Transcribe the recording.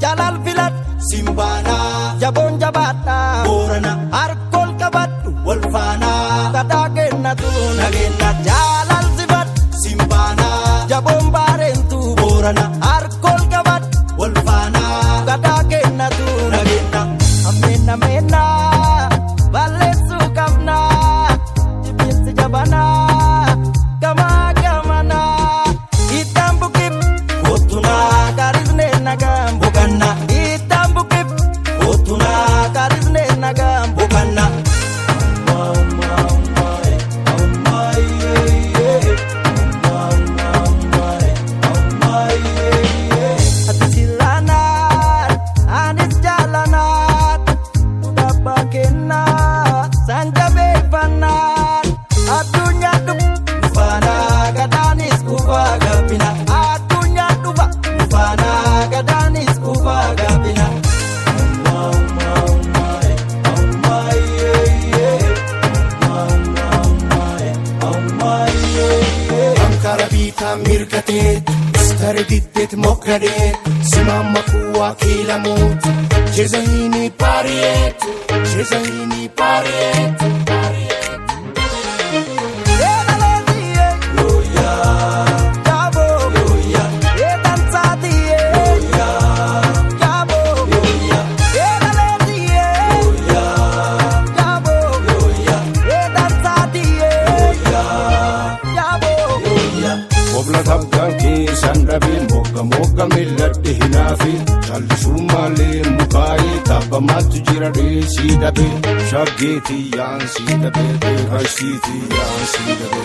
Jalal filat Simbana jabon jabatna Borana arkol kabaddu Walfana kadagennatu Nagenna jalal sifat Simbana jabon barentu Borana arkol kabad Walfana kadagennatu Nagenna amena mena balesu kamna jibinti jabana kama kamana itambukip Kotuna karizne nagam Bukanna itambukip Kotuna karizne nagam Bukanna hati silanat anis jalanat udah bakenat sanja befanat adunya duk Fana gadanis kufa Gapina adunya duba Fana gadanis kufa Gapina Ankara biitaan mirgateet Istare diddeet mokkadeet Simamma kuwaa kiilamuut Jezayini pariyeet Jezayini pariyeet Obla tabgaan keessan dhabeen mogga milladhe hinaafe Jallisummalee mukaayee taphamaattu jira dheesii dhabe Shaggeetii yaansii dhabe beekashtiitii yaansii dhabe